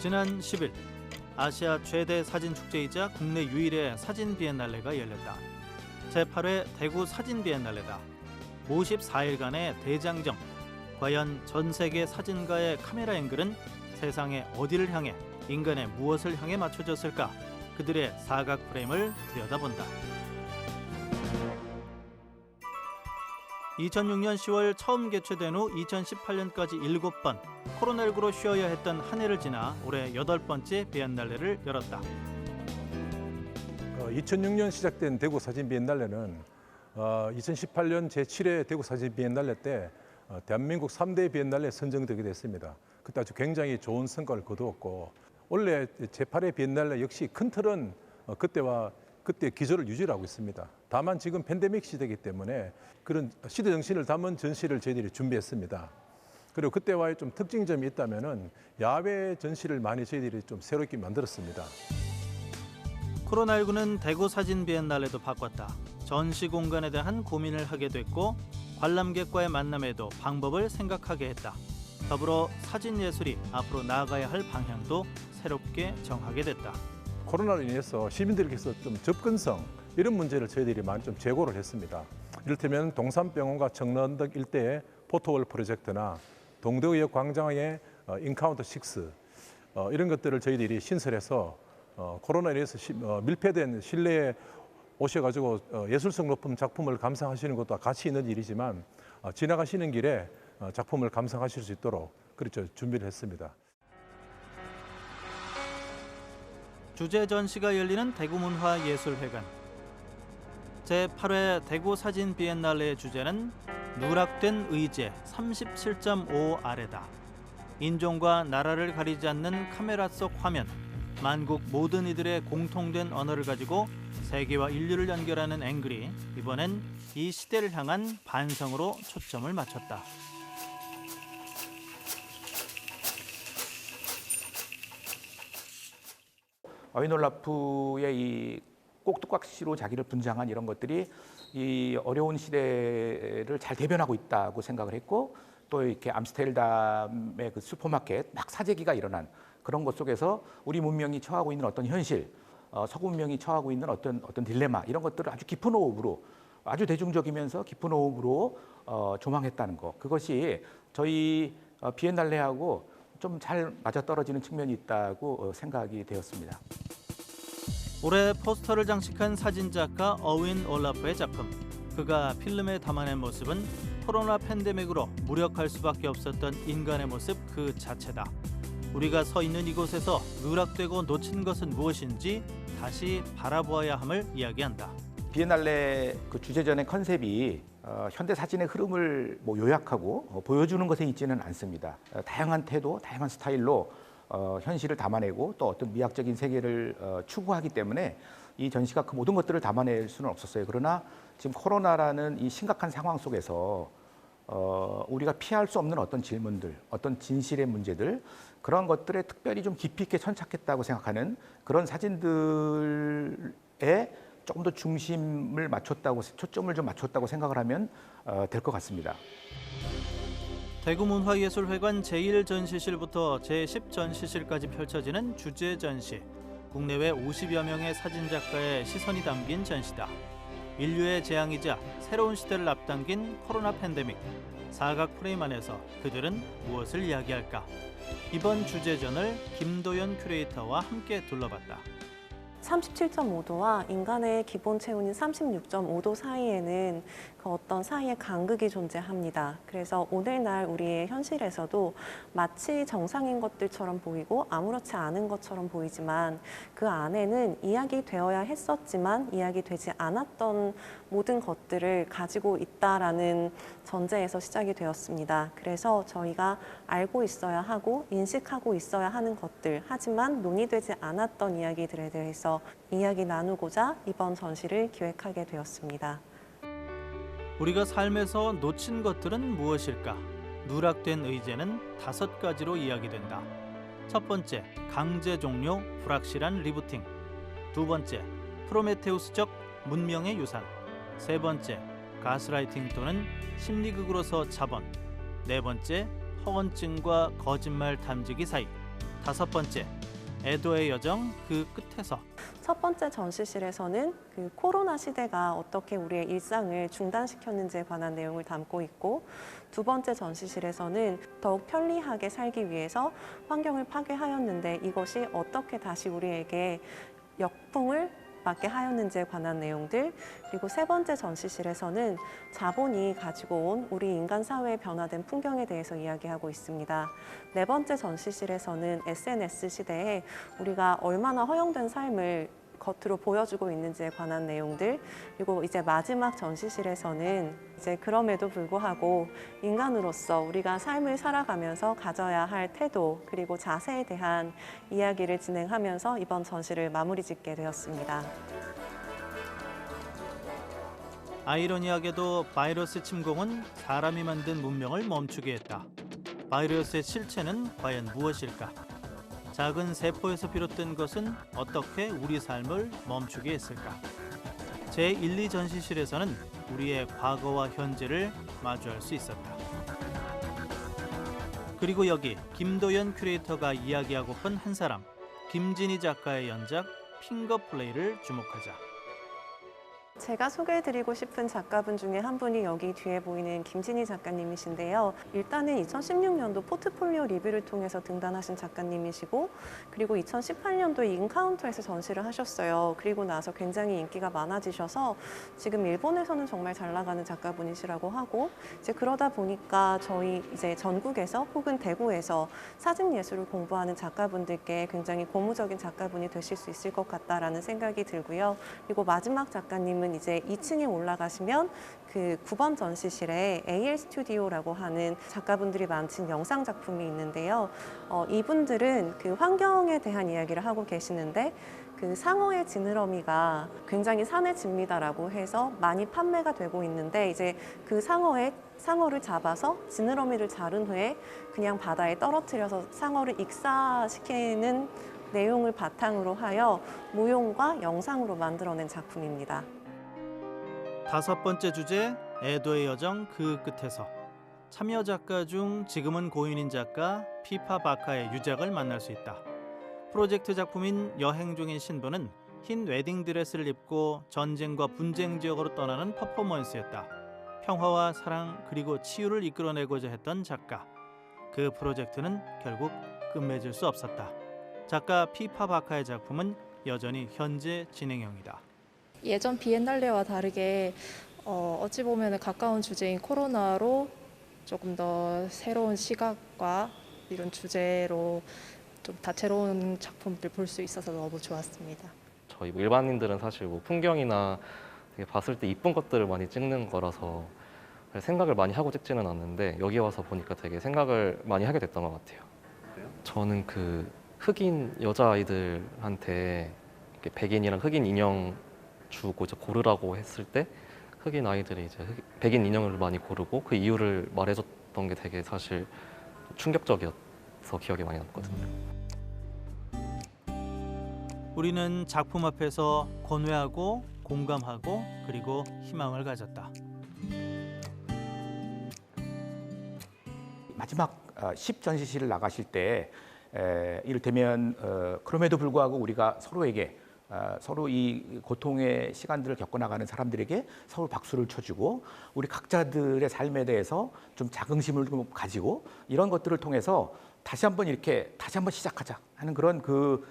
지난 10일 아시아 최대 사진 축제이자 국내 유일의 사진 비엔날레가 열렸다. 제8회 대구 사진 비엔날레다. 54일간의 대장정. 과연 전 세계 사진가의 카메라 앵글은 세상의 어디를 향해, 인간의 무엇을 향해 맞춰졌을까? 그들의 사각 프레임을 들여다본다. 2006년 10월 처음 개최된 후 2018년까지 7번, 코로나19로 쉬어야 했던 한 해를 지나 올해 8번째 비엔날레를 열었다. 2006년 시작된 대구 사진 비엔날레는 2018년 제7회 대구 사진 비엔날레 때 대한민국 3대 비엔날레에 선정되게 됐습니다. 그때 아주 굉장히 좋은 성과를 거두었고, 원래 제8회 비엔날레 역시 큰 틀은 그때 기조를 유지하고 있습니다. 다만 지금 팬데믹 시대이기 때문에 그런 시대 정신을 담은 전시를 저희들이 준비했습니다. 그리고 그때와의 좀 특징점이 있다면은 야외 전시를 많이 저희들이 좀 새롭게 만들었습니다. 코로나19는 대구 사진 비엔날레도 바꿨다. 전시 공간에 대한 고민을 하게 됐고, 관람객과의 만남에도 방법을 생각하게 했다. 더불어 사진 예술이 앞으로 나아가야 할 방향도 새롭게 정하게 됐다. 코로나로 인해서 시민들께서 좀 접근성 이런 문제를 저희들이 많이 좀 제고를 했습니다. 이를테면 동산병원과 청라언덕 일대의 포토월 프로젝트나 동대구역 광장의 인카운터 6 이런 것들을 저희들이 신설해서 코로나로 인해서 밀폐된 실내에 오셔가지고 예술성 높은 작품을 감상하시는 것도 가치 있는 일이지만 지나가시는 길에 작품을 감상하실 수 있도록 그렇죠 준비를 했습니다. 주제 전시가 열리는 대구문화예술회관. 제8회 대구 사진 비엔날레의 주제는 누락된 의제 37.5 아래다. 인종과 나라를 가리지 않는 카메라 속 화면, 만국 모든 이들의 공통된 언어를 가지고 세계와 인류를 연결하는 앵글이 이번엔 이 시대를 향한 반성으로 초점을 맞췄다. 와이놀라프의 이 꼭두각시로 자기를 분장한 이런 것들이 이 어려운 시대를 잘 대변하고 있다고 생각을 했고, 또 이렇게 암스테르담의 그 슈퍼마켓 막 사재기가 일어난 그런 것 속에서 우리 문명이 처하고 있는 어떤 현실, 서구 문명이 처하고 있는 어떤 딜레마 이런 것들을 아주 깊은 호흡으로, 아주 대중적이면서 깊은 호흡으로 조망했다는 것, 그것이 저희 비엔날레하고 좀 잘 맞아떨어지는 측면이 있다고 생각이 되었습니다. 올해 포스터를 장식한 사진작가 어윈 올라프의 작품. 그가 필름에 담아낸 모습은 코로나 팬데믹으로 무력할 수밖에 없었던 인간의 모습 그 자체다. 우리가 서 있는 이곳에서 누락되고 놓친 것은 무엇인지 다시 바라보아야 함을 이야기한다. 비엔날레 그 주제전의 컨셉이 현대 사진의 흐름을 요약하고 보여주는 것에 있지는 않습니다. 다양한 태도, 다양한 스타일로 현실을 담아내고 또 어떤 미학적인 세계를 추구하기 때문에 이 전시가 그 모든 것들을 담아낼 수는 없었어요. 그러나 지금 코로나라는 이 심각한 상황 속에서 우리가 피할 수 없는 어떤 질문들, 어떤 진실의 문제들, 그런 것들에 특별히 좀 깊이 있게 천착했다고 생각하는 그런 사진들에 조금 더 중심을 맞췄다고, 초점을 좀 맞췄다고 생각을 하면 될 것 같습니다. 대구문화예술회관 제1전시실부터 제10전시실까지 펼쳐지는 주제 전시. 국내외 50여 명의 사진작가의 시선이 담긴 전시다. 인류의 재앙이자 새로운 시대를 앞당긴 코로나 팬데믹. 사각 프레임 안에서 그들은 무엇을 이야기할까? 이번 주제전을 김도연 큐레이터와 함께 둘러봤다. 37.5도와 인간의 기본 체온인 36.5도 사이에는 그 어떤 사이의 간극이 존재합니다. 그래서 오늘날 우리의 현실에서도 마치 정상인 것들처럼 보이고 아무렇지 않은 것처럼 보이지만 그 안에는 이야기되어야 했었지만 이야기되지 않았던 모든 것들을 가지고 있다라는 전제에서 시작이 되었습니다. 그래서 저희가 알고 있어야 하고 인식하고 있어야 하는 것들, 하지만 논의되지 않았던 이야기들에 대해서 이야기 나누고자 이번 전시를 기획하게 되었습니다. 우리가 삶에서 놓친 것들은 무엇일까? 누락된 의제는 5가지로 이야기된다. 첫 번째, 강제 종료, 불확실한 리부팅. 두 번째, 프로메테우스적 문명의 유산. 세 번째, 가스라이팅 또는 심리극으로서 자본. 네 번째, 허언증과 거짓말 탐지기 사이. 5번째, 애도의 여정 그 끝에서. 첫 번째 전시실에서는 그 코로나 시대가 어떻게 우리의 일상을 중단시켰는지에 관한 내용을 담고 있고, 두 번째 전시실에서는 더욱 편리하게 살기 위해서 환경을 파괴하였는데 이것이 어떻게 다시 우리에게 역풍을 맞게 하였는지에 관한 내용들, 그리고 세 번째 전시실에서는 자본이 가지고 온 우리 인간 사회의 변화된 풍경에 대해서 이야기하고 있습니다. 네 번째 전시실에서는 SNS 시대에 우리가 얼마나 허용된 삶을 겉으로 보여주고 있는지에 관한 내용들, 그리고 이제 마지막 전시실에서는 이제 그럼에도 불구하고 인간으로서 우리가 삶을 살아가면서 가져야 할 태도 그리고 자세에 대한 이야기를 진행하면서 이번 전시를 마무리 짓게 되었습니다. 아이러니하게도 바이러스 침공은 사람이 만든 문명을 멈추게 했다. 바이러스의 실체는 과연 무엇일까? 작은 세포에서 비롯된 것은 어떻게 우리 삶을 멈추게 했을까? 제1, 2 전시실에서는 우리의 과거와 현재를 마주할 수 있었다. 그리고 여기 김도연 큐레이터가 이야기하고픈 한 사람, 김진희 작가의 연작 핑거플레이를 주목하자. 제가 소개해드리고 싶은 작가분 중에 한 분이 여기 뒤에 보이는 김진희 작가님이신데요. 일단은 2016년도 포트폴리오 리뷰를 통해서 등단하신 작가님이시고, 그리고 2018년도에 인카운터에서 전시를 하셨어요. 그리고 나서 굉장히 인기가 많아지셔서 지금 일본에서는 정말 잘 나가는 작가분이시라고 하고, 이제 그러다 보니까 저희 이제 전국에서 혹은 대구에서 사진 예술을 공부하는 작가분들께 굉장히 고무적인 작가분이 되실 수 있을 것 같다라는 생각이 들고요. 그리고 마지막 작가님은 이제 2층에 올라가시면 그 9번 전시실에 AL 스튜디오라고 하는 작가분들이 만든 영상 작품이 있는데요. 이분들은 그 환경에 대한 이야기를 하고 계시는데, 그 상어의 지느러미가 굉장히 산에 집니다라고 해서 많이 판매가 되고 있는데, 이제 그 상어를 잡아서 지느러미를 자른 후에 그냥 바다에 떨어뜨려서 상어를 익사시키는 내용을 바탕으로 하여 무용과 영상으로 만들어낸 작품입니다. 5번째 주제, 애도의 여정 그 끝에서. 참여 작가 중 지금은 고인인 작가 피파 바카의 유작을 만날 수 있다. 프로젝트 작품인 여행 중인 신부는 흰 웨딩드레스를 입고 전쟁과 분쟁 지역으로 떠나는 퍼포먼스였다. 평화와 사랑 그리고 치유를 이끌어내고자 했던 작가. 그 프로젝트는 결국 끝맺을 수 없었다. 작가 피파 바카의 작품은 여전히 현재 진행형이다. 예전 비엔날레와 다르게 어찌 보면 가까운 주제인 코로나로 조금 더 새로운 시각과 이런 주제로 좀 다채로운 작품들 볼 수 있어서 너무 좋았습니다. 저희 일반인들은 사실 뭐 풍경이나 되게 봤을 때 이쁜 것들을 많이 찍는 거라서 생각을 많이 하고 찍지는 않는데, 여기 와서 보니까 되게 생각을 많이 하게 됐던 것 같아요. 저는 그 흑인 여자아이들한테 백인이랑 흑인 인형 주고 이제 고르라고 했을 때 흑인 아이들이 이제 백인 인형을 많이 고르고 그 이유를 말해줬던 게 되게 사실 충격적이어서 기억에 많이 남거든요. 우리는 작품 앞에서 권외하고 공감하고 그리고 희망을 가졌다. 마지막 10 전시실을 나가실 때 이를테면 그럼에도 불구하고 우리가 서로에게 서로 이 고통의 시간들을 겪어나가는 사람들에게 서로 박수를 쳐주고 우리 각자들의 삶에 대해서 좀 자긍심을 좀 가지고 이런 것들을 통해서 다시 한번 시작하자 하는 그런 그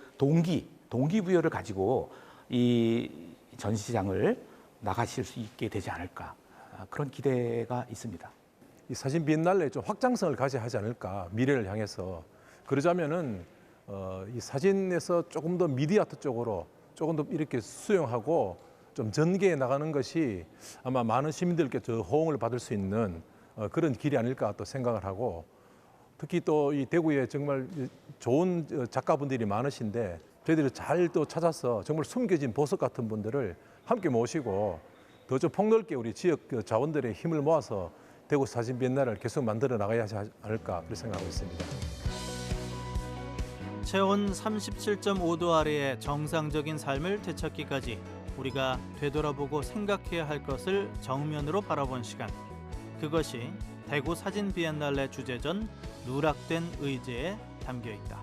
동기부여를 가지고 이 전시장을 나가실 수 있게 되지 않을까, 그런 기대가 있습니다. 이 사진 비엔날레에 좀 확장성을 가져야 하지 않을까, 미래를 향해서. 그러자면은 이 사진에서 조금 더 미디어 아트 쪽으로 조금 더 이렇게 수용하고 좀 전개해 나가는 것이 아마 많은 시민들께 저 호응을 받을 수 있는 그런 길이 아닐까 또 생각을 하고, 특히 또 이 대구에 정말 좋은 작가분들이 많으신데 저희들이 잘 또 찾아서 정말 숨겨진 보석 같은 분들을 함께 모시고 더 좀 폭넓게 우리 지역 자원들의 힘을 모아서 대구 사진 비엔날레를 계속 만들어 나가야 하지 않을까 그렇게 생각하고 있습니다. 체온 37.5도 아래의 정상적인 삶을 되찾기까지 우리가 되돌아보고 생각해야 할 것을 정면으로 바라본 시간. 그것이 대구 사진 비엔날레 주제전 누락된 의제에 담겨 있다.